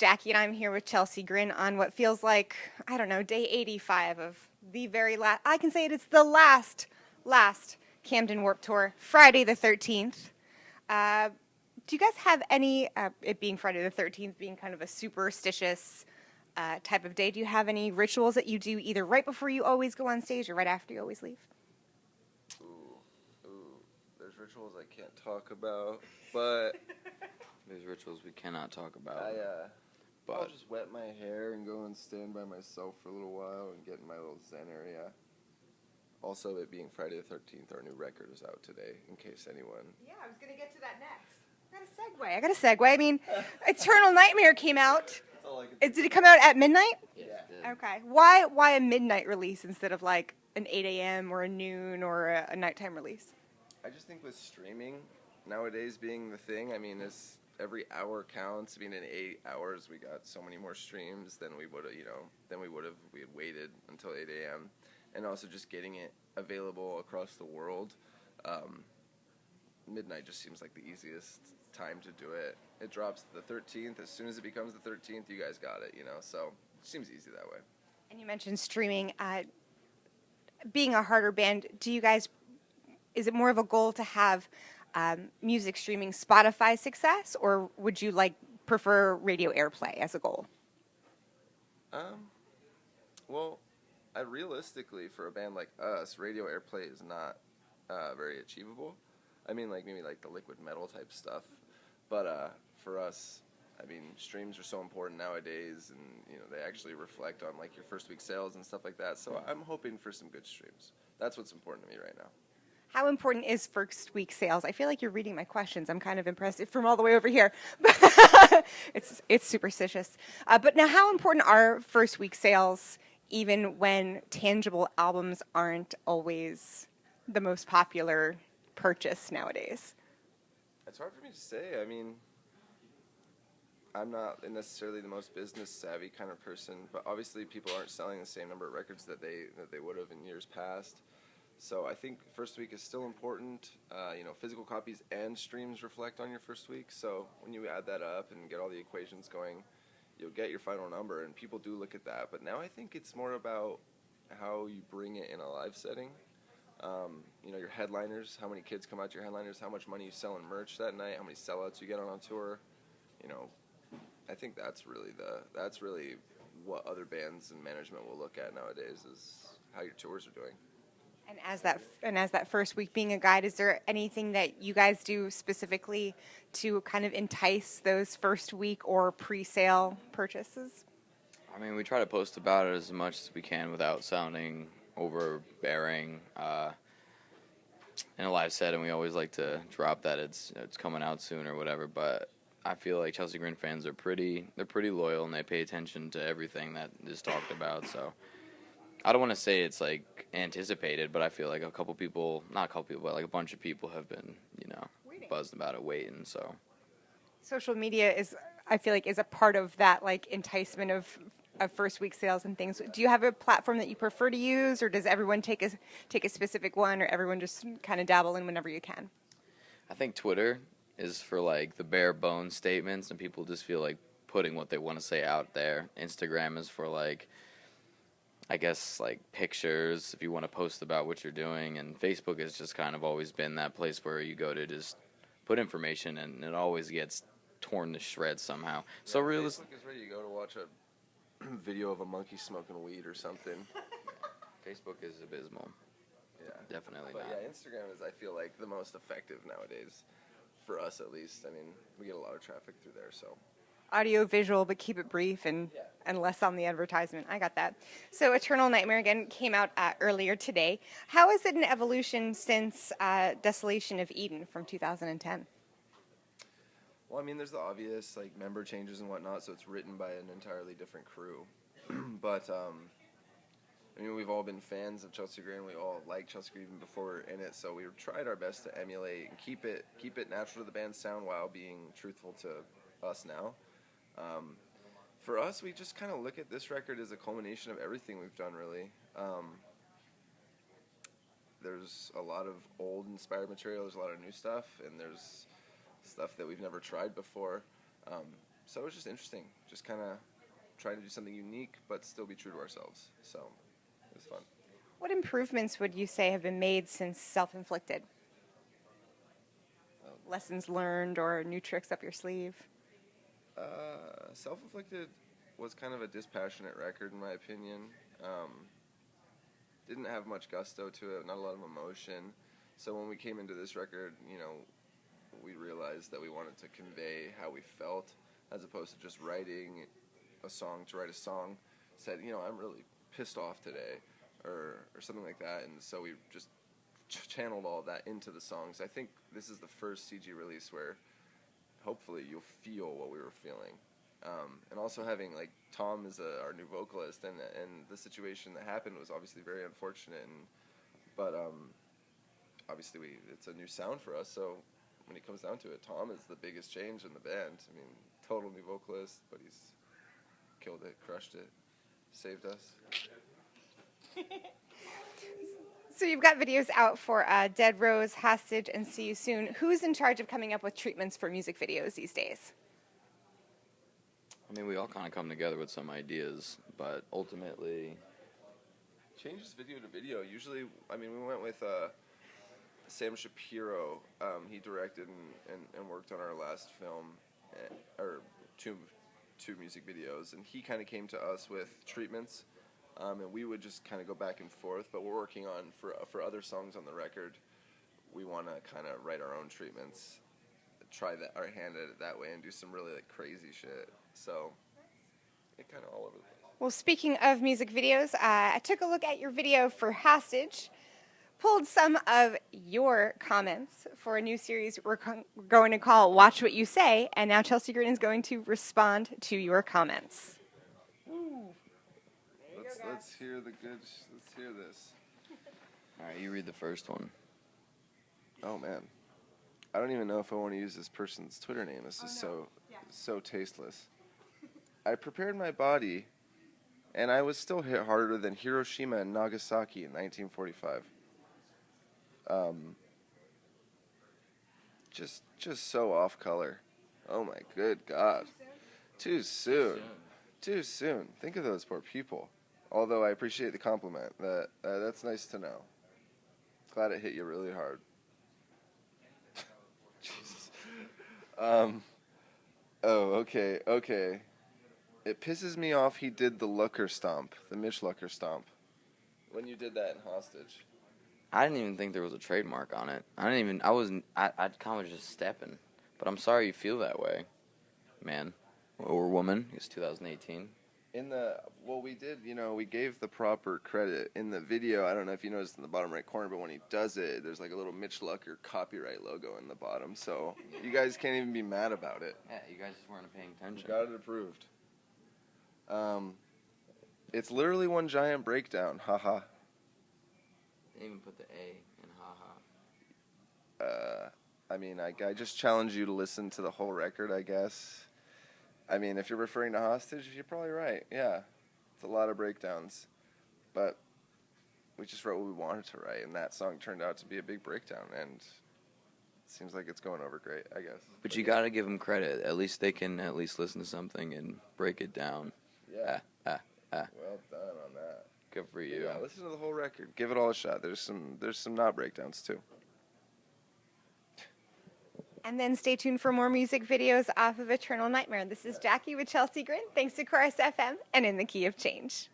Jackie and I'm here with Chelsea Grin on what feels like, I don't know, day 85 of the very last, I can say it's the last Camden Warped Tour, Friday the 13th. Do you guys have any, it being Friday the 13th, being kind of a superstitious type of day, do you have any rituals that you do either right before you always go on stage or right after you always leave? There's rituals I can't talk about, but there's rituals we cannot talk about. I'll just wet my hair and go and stand by myself for a little while and get in my little zen area. Also, it being Friday the 13th, our new record is out today, in case anyone... Yeah, I was going to get to that next. I got a segue. I mean, Eternal Nightmare came out. Did it come out at midnight? Yeah. Okay. Why a midnight release instead of like an 8 a.m. or a noon or a nighttime release? I just think with streaming nowadays being the thing, I mean, every hour counts. I mean, in 8 hours, we got so many more streams than we would have, we had waited until 8 a.m. And also just getting it available across the world. Midnight just seems like the easiest time to do it. It drops the 13th. As soon as it becomes the 13th, you guys got it, so it seems easy that way. And you mentioned streaming. Being a harder band, is it more of a goal to have music streaming Spotify success, or would you prefer radio airplay as a goal? Well, realistically, for a band like us, radio airplay is not very achievable. I mean, maybe the liquid metal type stuff. But for us, I mean, streams are so important nowadays, and they actually reflect on your first week sales and stuff like that. So I'm hoping for some good streams. That's what's important to me right now. How important is first week sales? I feel like you're reading my questions. I'm kind of impressed from all the way over here. It's superstitious. But now, how important are first week sales, even when tangible albums aren't always the most popular purchase nowadays? It's hard for me to say. I mean, I'm not necessarily the most business savvy kind of person, but obviously people aren't selling the same number of records that they would have in years past. So I think first week is still important. Physical copies and streams reflect on your first week. So when you add that up and get all the equations going, you'll get your final number, and people do look at that. But now I think it's more about how you bring it in a live setting. Your headliners, how many kids come out to your headliners, how much money you sell in merch that night, how many sellouts you get on tour. I think that's really what other bands and management will look at nowadays, is how your tours are doing. And as that first week being a guide, is there anything that you guys do specifically to kind of entice those first week or pre-sale purchases? I mean, we try to post about it as much as we can without sounding overbearing. In a live set, and we always like to drop that it's coming out soon or whatever. But I feel like Chelsea Grin fans are pretty loyal, and they pay attention to everything that is talked about. So I don't want to say it's anticipated, but I feel like a bunch of people have been buzzed about it, waiting. So social media is a part of that enticement of first week sales and things. Do you have a platform that you prefer to use, or does everyone take a specific one, or everyone just kind of dabble in whenever you can? I think Twitter is for the bare bones statements, and people just feel like putting what they want to say out there. Instagram is for I guess pictures if you want to post about what you're doing, and Facebook has just kind of always been that place where you go to just put information, and it always gets torn to shreds somehow. Yeah, so Facebook is where you go to watch a video of a monkey smoking weed or something. Facebook is abysmal. Yeah, definitely but not. Yeah, Instagram is, I feel like, the most effective nowadays, for us at least. I mean, we get a lot of traffic through there, so. Audio visual, but keep it brief and less on the advertisement. I got that. So Eternal Nightmare again came out earlier today. How is it an evolution since Desolation of Eden from 2010? Well, I mean, there's the obvious member changes and whatnot, so it's written by an entirely different crew. But I mean, we've all been fans of Chelsea Grin. We all like Chelsea Grin even before we were in it, so we tried our best to emulate and keep it natural to the band's sound while being truthful to us now. For us, we just kind of look at this record as a culmination of everything we've done, really. There's a lot of old inspired material, there's a lot of new stuff, and there's stuff that we've never tried before. so it was just interesting, just kind of trying to do something unique but still be true to ourselves. So it was fun. What improvements would you say have been made since Self-Inflicted? Lessons learned or new tricks up your sleeve? Self-Inflicted was kind of a dispassionate record, in my opinion. Didn't have much gusto to it, not a lot of emotion. So when we came into this record, we realized that we wanted to convey how we felt, as opposed to just writing a song to write a song. Said, I'm really pissed off today, or something like that. And so we just channeled all of that into the songs. I think this is the first CG release where hopefully you'll feel what we were feeling. And also having Tom is our new vocalist, and the situation that happened was obviously very unfortunate, but obviously it's a new sound for us. So when it comes down to it, Tom is the biggest change in the band. I mean, total new vocalist, but he's killed it, crushed it, saved us. So you've got videos out for Dead Rose, Hostage, and See You Soon. Who's in charge of coming up with treatments for music videos these days? I mean, we all kind of come together with some ideas, but ultimately, Changes video to video. Usually, we went with Sam Shapiro. He directed and worked on our last film, or two music videos, and he kind of came to us with treatments, and we would just kind of go back and forth. But we're working on for other songs on the record. We want to kind of write our own treatments, try our hand at it that way, and do some really crazy shit. So it kind of all over the place. Well, speaking of music videos, I took a look at your video for Hostage, pulled some of your comments for a new series we're going to call Watch What You Say, and now Chelsea Grin is going to respond to your comments. Let's hear the good. Let's hear this. all right, you read the first one. Oh man, I don't even know if I want to use this person's Twitter name. This is so tasteless. I prepared my body, and I was still hit harder than Hiroshima and Nagasaki in 1945. Just so off color. Oh my good God. Too soon. Too soon. Think of those poor people. Although I appreciate the compliment. That's nice to know. Glad it hit you really hard. Jesus. Okay. It pisses me off he did the Looker stomp, the Mitch Looker stomp. When you did that in Hostage. I didn't even think there was a trademark on it. I kind of was just stepping. But I'm sorry you feel that way, man. Or woman. It's 2018. We did, we gave the proper credit. In the video, I don't know if you noticed in the bottom right corner, but when he does it, there's a little Mitch Lucker copyright logo in the bottom. So you guys can't even be mad about it. Yeah, you guys just weren't paying attention. Got it approved. It's literally one giant breakdown. Haha. They even put the A in haha. I just challenge you to listen to the whole record, I guess. If you're referring to Hostage, you're probably right. Yeah, it's a lot of breakdowns. But we just wrote what we wanted to write, and that song turned out to be a big breakdown, and it seems like it's going over great, I guess. But you got to give them credit. At least they can listen to something and break it down. Yeah. Well done on that. Good for you. Yeah, listen to the whole record. Give it all a shot. There's some not breakdowns, too. And then stay tuned for more music videos off of Eternal Nightmare. This is Jackie with Chelsea Grin. Thanks to Chorus FM and In the Key of Change.